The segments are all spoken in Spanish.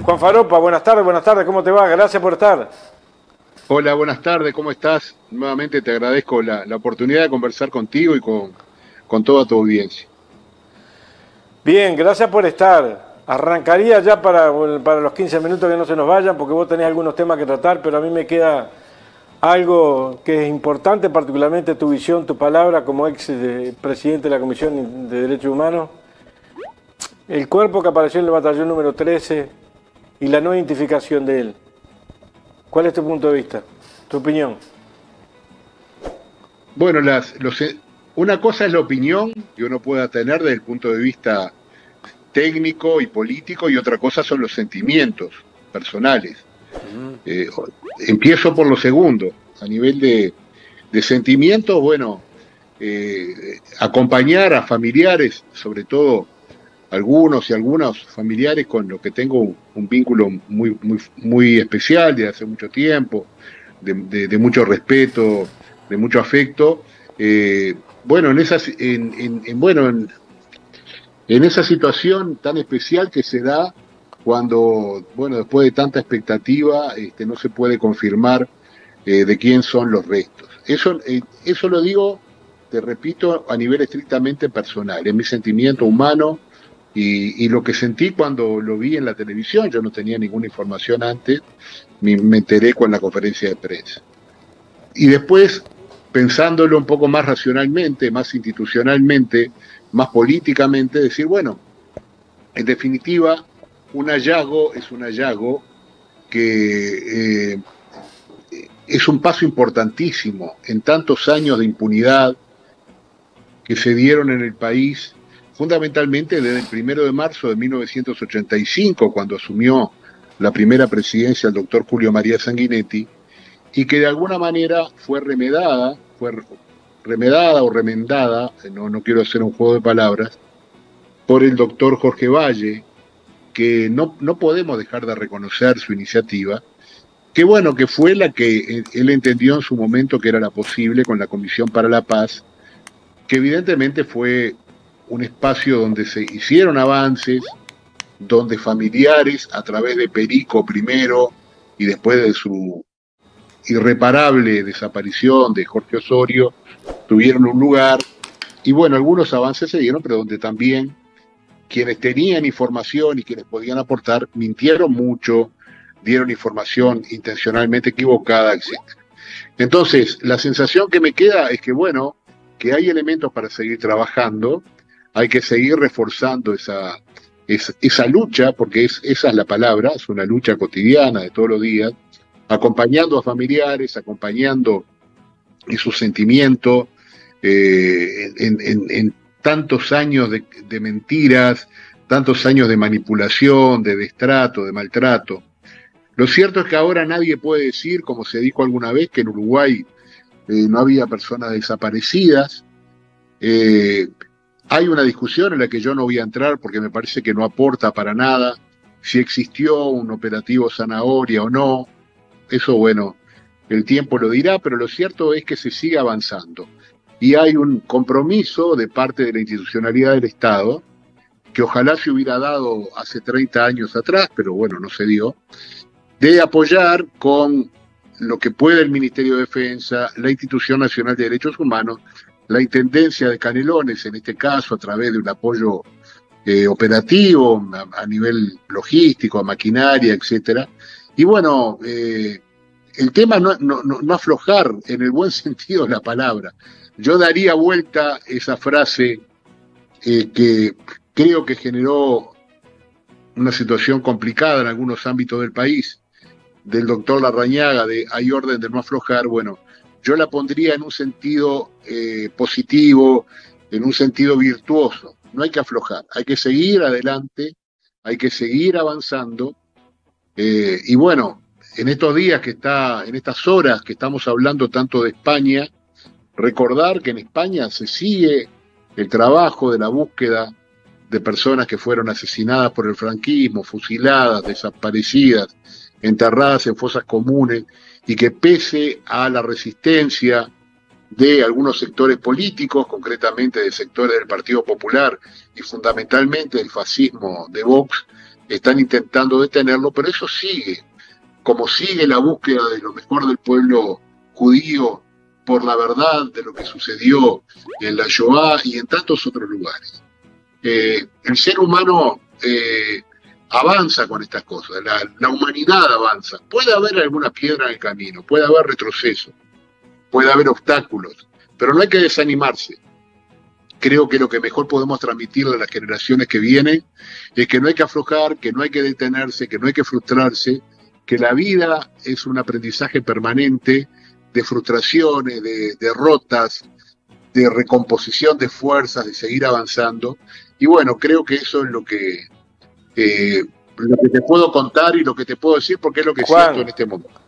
Juan Faropa, buenas tardes, ¿cómo te va? Gracias por estar. Hola, buenas tardes, ¿cómo estás? Nuevamente te agradezco la oportunidad de conversar contigo y con toda tu audiencia. Bien, gracias por estar. Arrancaría ya para los 15 minutos que no se nos vayan, porque vos tenés algunos temas que tratar, pero a mí me queda algo que es importante, particularmente tu visión, tu palabra como presidente de la Comisión de Derechos Humanos. El cuerpo que apareció en el batallón número 13 y la no identificación de él. ¿Cuál es tu punto de vista, tu opinión? Bueno, una cosa es la opinión que uno pueda tener desde el punto de vista técnico y político, y otra cosa son los sentimientos personales. Empiezo por lo segundo. A nivel de sentimientos, bueno, acompañar a familiares, sobre todo algunos y algunas familiares con los que tengo un vínculo muy especial de hace mucho tiempo, de mucho respeto, de mucho afecto. Bueno, en esa situación tan especial que se da cuando, bueno, después de tanta expectativa, no se puede confirmar de quién son los restos. Eso lo digo, te repito, a nivel estrictamente personal, es mi sentimiento humano y lo que sentí cuando lo vi en la televisión. Yo no tenía ninguna información antes, me enteré con la conferencia de prensa. Y después, pensándolo un poco más racionalmente, más institucionalmente, más políticamente, decir, bueno, en definitiva, un hallazgo es un hallazgo que es un paso importantísimo en tantos años de impunidad que se dieron en el país, fundamentalmente desde el 1 de marzo de 1985, cuando asumió la primera presidencia el doctor Julio María Sanguinetti, y que de alguna manera fue remedada o remendada, no quiero hacer un juego de palabras, por el doctor Jorge Valle, que no podemos dejar de reconocer su iniciativa, que bueno, que fue la que él entendió en su momento que era la posible con la Comisión para la Paz, que evidentemente fue un espacio donde se hicieron avances, donde familiares, a través de Perico primero y después de su irreparable desaparición de Jorge Osorio, tuvieron un lugar, y bueno, algunos avances se dieron, pero donde también quienes tenían información y quienes podían aportar mintieron mucho, dieron información intencionalmente equivocada, etc. Entonces, la sensación que me queda es que, bueno, que hay elementos para seguir trabajando, hay que seguir reforzando esa lucha, porque esa es la palabra, es una lucha cotidiana de todos los días, acompañando a familiares, acompañando en su sentimiento, en tantos años de mentiras, tantos años de manipulación, de destrato, de maltrato. Lo cierto es que ahora nadie puede decir, como se dijo alguna vez, que en Uruguay no había personas desaparecidas. Hay una discusión en la que yo no voy a entrar porque me parece que no aporta para nada si existió un operativo Zanahoria o no. Eso, bueno, el tiempo lo dirá, pero lo cierto es que se sigue avanzando. Y hay un compromiso de parte de la institucionalidad del Estado, que ojalá se hubiera dado hace 30 años atrás, pero bueno, no se dio, de apoyar con lo que puede el Ministerio de Defensa, la Institución Nacional de Derechos Humanos, la Intendencia de Canelones, en este caso, a través de un apoyo operativo, a nivel logístico, a maquinaria, etcétera. Y bueno, el tema no aflojar en el buen sentido de la palabra. Yo daría vuelta esa frase que creo que generó una situación complicada en algunos ámbitos del país, del doctor Larrañaga, de hay orden de no aflojar. Bueno, yo la pondría en un sentido positivo, en un sentido virtuoso. No hay que aflojar, hay que seguir adelante, hay que seguir avanzando. Y bueno, en estos días en estas horas que estamos hablando tanto de España, recordar que en España se sigue el trabajo de la búsqueda de personas que fueron asesinadas por el franquismo, fusiladas, desaparecidas, enterradas en fosas comunes, y que pese a la resistencia de algunos sectores políticos, concretamente de sectores del Partido Popular y fundamentalmente del fascismo de Vox, están intentando detenerlo, pero eso sigue, como sigue la búsqueda de lo mejor del pueblo judío por la verdad de lo que sucedió en la Shoah y en tantos otros lugares. El ser humano avanza con estas cosas, la humanidad avanza. Puede haber alguna piedra en el camino, puede haber retroceso, puede haber obstáculos, pero no hay que desanimarse. Creo que lo que mejor podemos transmitirle a las generaciones que vienen es que no hay que aflojar, que no hay que detenerse, que no hay que frustrarse, que la vida es un aprendizaje permanente de frustraciones, de derrotas, de recomposición de fuerzas, de seguir avanzando. Y bueno, creo que eso es lo que te puedo contar y lo que te puedo decir, porque es lo que Juan, siento en este momento.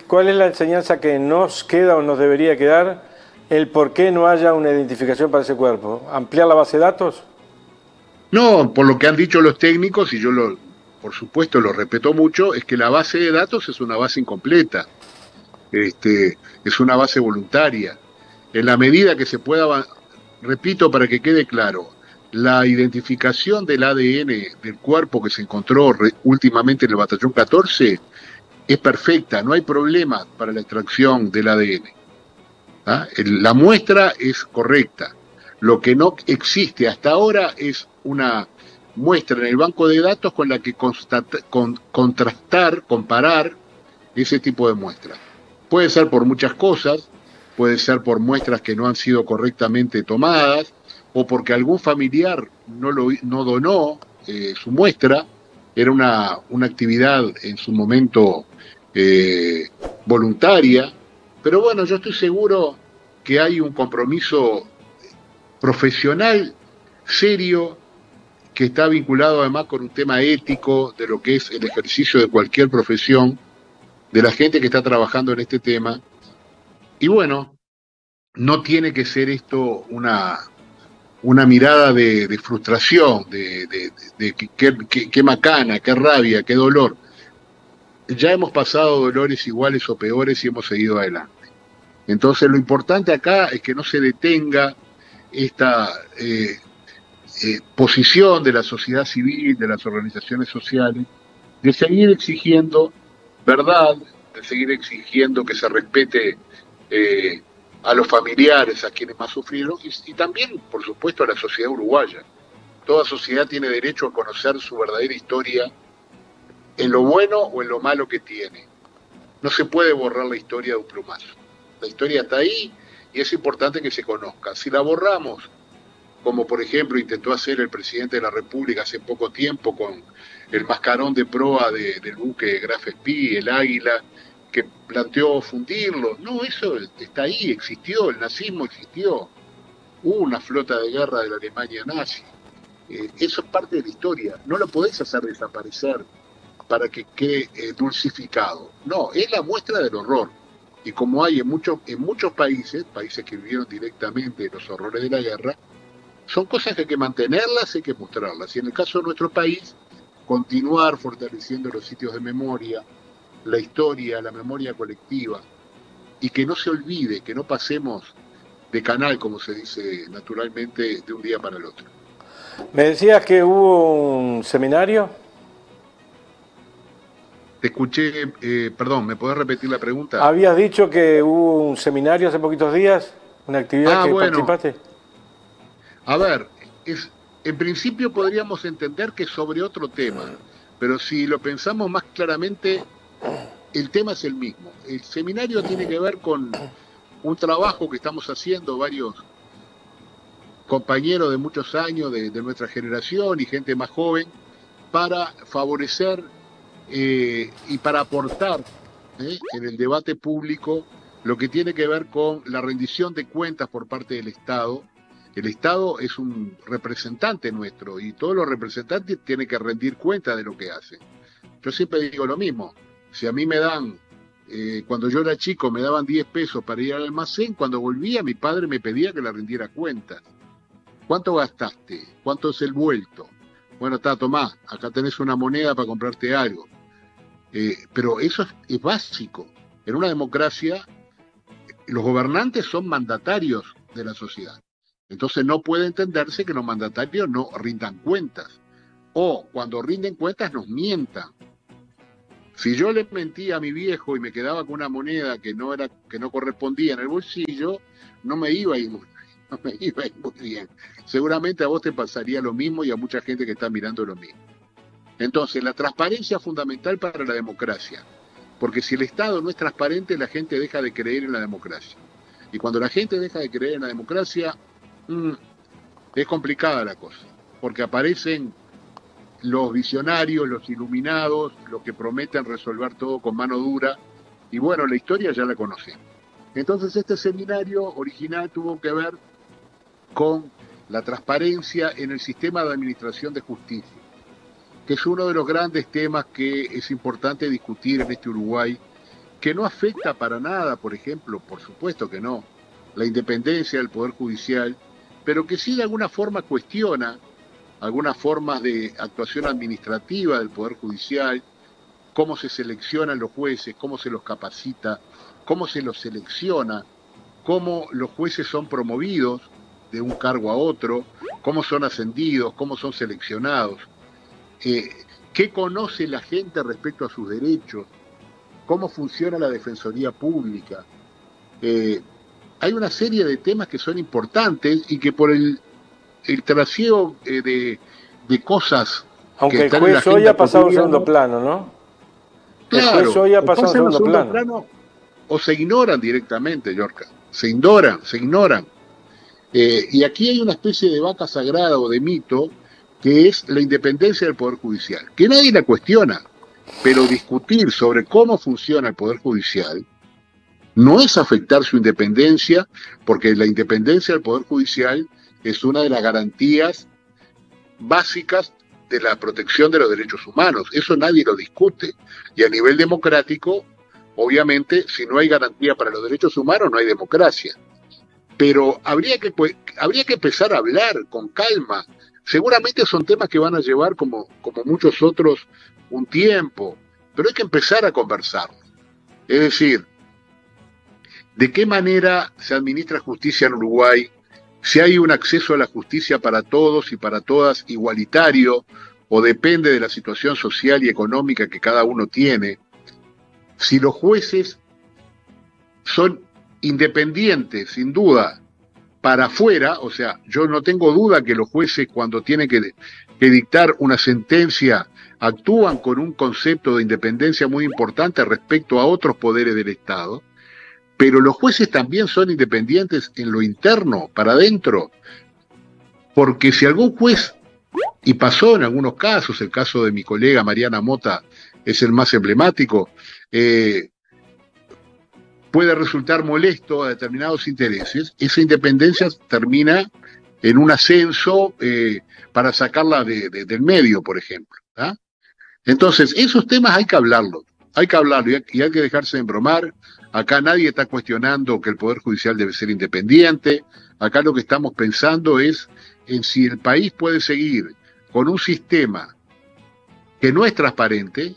¿Cuál es la enseñanza que nos queda o nos debería quedar? El por qué no haya una identificación para ese cuerpo. ¿Ampliar la base de datos? No, por lo que han dicho los técnicos, y yo por supuesto lo respeto mucho, es que la base de datos es una base incompleta, es una base voluntaria. En la medida que se pueda, repito para que quede claro, la identificación del ADN del cuerpo que se encontró últimamente en el batallón 14 es perfecta, no hay problema para la extracción del ADN. ¿Ah? La muestra es correcta. Lo que no existe hasta ahora es una muestra en el banco de datos con la que contrastar, comparar ese tipo de muestras. Puede ser por muchas cosas, puede ser por muestras que no han sido correctamente tomadas, o porque algún familiar no donó su muestra, era una actividad en su momento voluntaria, pero bueno, yo estoy seguro que hay un compromiso profesional serio que está vinculado además con un tema ético de lo que es el ejercicio de cualquier profesión, de la gente que está trabajando en este tema. Y bueno, no tiene que ser esto una mirada de frustración, de qué macana, qué rabia, qué dolor. Ya hemos pasado dolores iguales o peores y hemos seguido adelante. Entonces lo importante acá es que no se detenga esta posición de la sociedad civil, de las organizaciones sociales, de seguir exigiendo verdad, de seguir exigiendo que se respete a los familiares, a quienes más sufrieron, y también, por supuesto, a la sociedad uruguaya. Toda sociedad tiene derecho a conocer su verdadera historia, en lo bueno o en lo malo que tiene. No se puede borrar la historia de un plumazo. La historia está ahí y es importante que se conozca. Si la borramos, como por ejemplo intentó hacer el presidente de la República hace poco tiempo con el mascarón de proa del buque Graf Spee, el Águila, que planteó fundirlo. No, eso está ahí, existió, el nazismo existió. Hubo una flota de guerra de la Alemania nazi. Eso es parte de la historia. No lo podés hacer desaparecer para que quede dulcificado. No, es la muestra del horror. Y como hay en muchos países que vivieron directamente los horrores de la guerra, son cosas que hay que mantenerlas, hay que mostrarlas. Y en el caso de nuestro país, continuar fortaleciendo los sitios de memoria, la historia, la memoria colectiva, y que no se olvide, que no pasemos de canal, como se dice naturalmente, de un día para el otro. Me decías que hubo un seminario. Te escuché, perdón, ¿me podés repetir la pregunta? Habías dicho que hubo un seminario hace poquitos días, una actividad que participaste. A ver, en principio podríamos entender que es sobre otro tema, pero si lo pensamos más claramente, el tema es el mismo. El seminario tiene que ver con un trabajo que estamos haciendo varios compañeros de muchos años de nuestra generación y gente más joven para favorecer y para aportar en el debate público lo que tiene que ver con la rendición de cuentas por parte del Estado. El Estado es un representante nuestro y todos los representantes tienen que rendir cuenta de lo que hacen. Yo siempre digo lo mismo, si a mí me dan, cuando yo era chico me daban 10 pesos para ir al almacén, cuando volvía mi padre me pedía que le rindiera cuentas. ¿Cuánto gastaste? ¿Cuánto es el vuelto? Bueno, tomá, acá tenés una moneda para comprarte algo. Pero eso es básico. En una democracia los gobernantes son mandatarios de la sociedad. Entonces no puede entenderse que los mandatarios no rindan cuentas. O cuando rinden cuentas nos mientan. Si yo le mentía a mi viejo y me quedaba con una moneda que no correspondía en el bolsillo, no me iba a ir muy bien. Seguramente a vos te pasaría lo mismo y a mucha gente que está mirando lo mismo. Entonces, la transparencia es fundamental para la democracia, porque si el Estado no es transparente, la gente deja de creer en la democracia. Y cuando la gente deja de creer en la democracia, es complicada la cosa, porque aparecen los visionarios, los iluminados, los que prometen resolver todo con mano dura, y bueno, la historia ya la conocemos. Entonces este seminario original tuvo que ver con la transparencia en el sistema de administración de justicia, que es uno de los grandes temas que es importante discutir en este Uruguay, que no afecta para nada, por ejemplo, por supuesto que no, la independencia del Poder Judicial, pero que sí de alguna forma cuestiona algunas formas de actuación administrativa del Poder Judicial, cómo se seleccionan los jueces, cómo se los capacita, cómo se los selecciona, cómo los jueces son promovidos de un cargo a otro, cómo son ascendidos, cómo son seleccionados, qué conoce la gente respecto a sus derechos, cómo funciona la Defensoría Pública. Hay una serie de temas que son importantes y que por el trasiego de cosas... Aunque el juez hoy ha pasado a un segundo plano, ¿no? Claro, el juez hoy ha pasado a un segundo plano o se ignoran directamente, Yorka. Se ignoran. Y aquí hay una especie de vaca sagrada o de mito que es la independencia del Poder Judicial, que nadie la cuestiona, pero discutir sobre cómo funciona el Poder Judicial no es afectar su independencia, porque la independencia del Poder Judicial es una de las garantías básicas de la protección de los derechos humanos. Eso nadie lo discute. Y a nivel democrático, obviamente, si no hay garantía para los derechos humanos, no hay democracia. Pero habría que empezar a hablar con calma. Seguramente son temas que van a llevar, como muchos otros, un tiempo, pero hay que empezar a conversar. Es decir, ¿de qué manera se administra justicia en Uruguay? Si hay un acceso a la justicia para todos y para todas igualitario, o depende de la situación social y económica que cada uno tiene. Si los jueces son independientes, sin duda, para afuera, o sea, yo no tengo duda que los jueces cuando tienen que dictar una sentencia actúan con un concepto de independencia muy importante respecto a otros poderes del Estado, pero los jueces también son independientes en lo interno, para adentro, porque si algún juez, y pasó en algunos casos, el caso de mi colega Mariana Mota es el más emblemático, puede resultar molesto a determinados intereses, esa independencia termina en un ascenso para sacarla del medio, por ejemplo. ¿Ah? Entonces, esos temas hay que hablarlos y hay que dejarse de embromar. Acá nadie está cuestionando que el Poder Judicial debe ser independiente. Acá lo que estamos pensando es en si el país puede seguir con un sistema que no es transparente,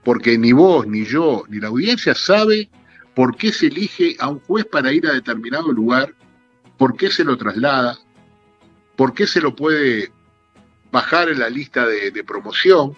porque ni vos, ni yo, ni la audiencia sabe por qué se elige a un juez para ir a determinado lugar, por qué se lo traslada, por qué se lo puede bajar en la lista de promoción.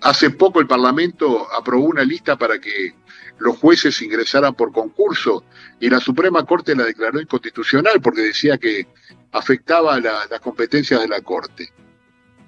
Hace poco el Parlamento aprobó una lista para que los jueces ingresaran por concurso y la Suprema Corte la declaró inconstitucional porque decía que afectaba las competencias de la Corte.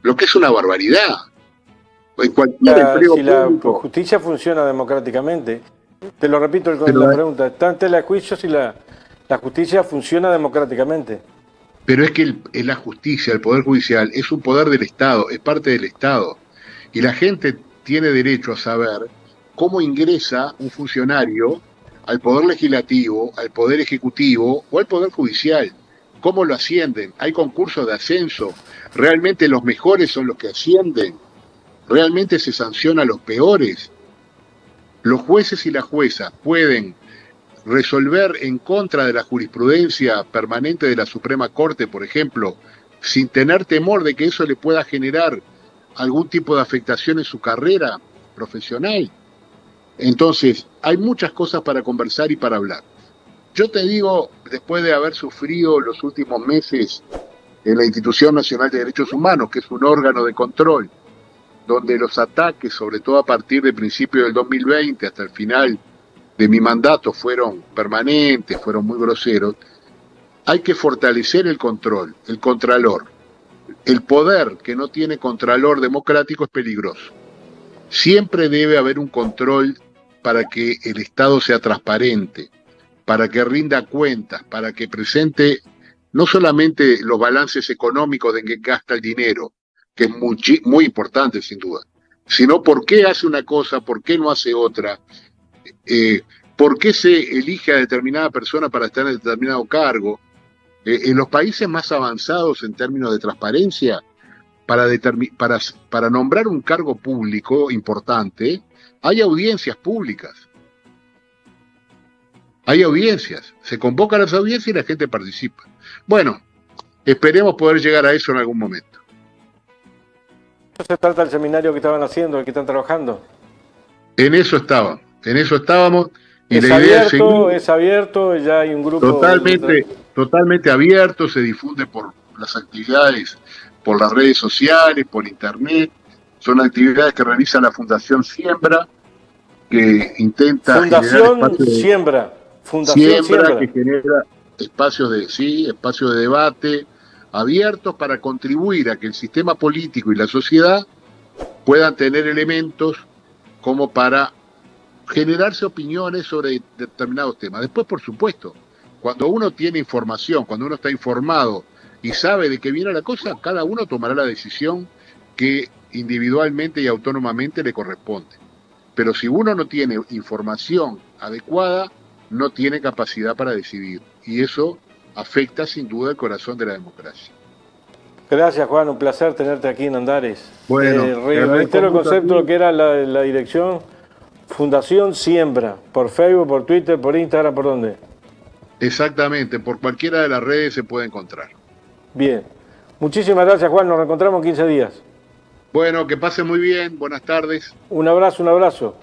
Lo que es una barbaridad. En cualquier empleo si público, la justicia funciona democráticamente, te lo repito la pregunta, está en tela de juicio si la justicia funciona democráticamente. Pero es que la justicia, el Poder Judicial, es un poder del Estado, es parte del Estado. Y la gente tiene derecho a saber cómo ingresa un funcionario al Poder Legislativo, al Poder Ejecutivo o al Poder Judicial. ¿Cómo lo ascienden? ¿Hay concursos de ascenso? ¿Realmente los mejores son los que ascienden? ¿Realmente se sanciona a los peores? Los jueces y las juezas pueden resolver en contra de la jurisprudencia permanente de la Suprema Corte, por ejemplo, sin tener temor de que eso le pueda generar algún tipo de afectación en su carrera profesional. Entonces, hay muchas cosas para conversar y para hablar. Yo te digo, después de haber sufrido los últimos meses en la Institución Nacional de Derechos Humanos, que es un órgano de control, donde los ataques, sobre todo a partir del principio del 2020 hasta el final de mi mandato, fueron permanentes, fueron muy groseros, hay que fortalecer el control, el contralor. El poder que no tiene contralor democrático es peligroso. Siempre debe haber un control para que el Estado sea transparente, para que rinda cuentas, para que presente no solamente los balances económicos de en que gasta el dinero, que es muy importante sin duda, sino por qué hace una cosa, por qué no hace otra, por qué se elige a determinada persona para estar en determinado cargo. En los países más avanzados en términos de transparencia, para nombrar un cargo público importante, hay audiencias públicas. Hay audiencias. Se convocan las audiencias y la gente participa. Bueno, esperemos poder llegar a eso en algún momento. ¿Eso se trata del seminario que estaban haciendo, el que están trabajando? En eso estábamos. Y ¿Es la idea abierto? ¿Es abierto? ¿Ya hay un grupo? Totalmente abierto, se difunde por las actividades, por las redes sociales, por internet. Son actividades que realiza la Fundación Siembra, que intenta Fundación Siembra. Fundación Siembra, que genera espacios de debate abiertos para contribuir a que el sistema político y la sociedad puedan tener elementos como para generarse opiniones sobre determinados temas. Después, por supuesto, cuando uno tiene información, cuando uno está informado y sabe de qué viene la cosa, cada uno tomará la decisión que individualmente y autónomamente le corresponde. Pero si uno no tiene información adecuada, no tiene capacidad para decidir. Y eso afecta sin duda el corazón de la democracia. Gracias, Juan, un placer tenerte aquí en Andares. Bueno, reitero el concepto de lo que era la dirección Fundación Siembra, por Facebook, por Twitter, por Instagram, ¿por dónde? Exactamente, por cualquiera de las redes se puede encontrar. Bien, muchísimas gracias, Juan, nos reencontramos en 15 días. Bueno, que pase muy bien, buenas tardes. Un abrazo, un abrazo.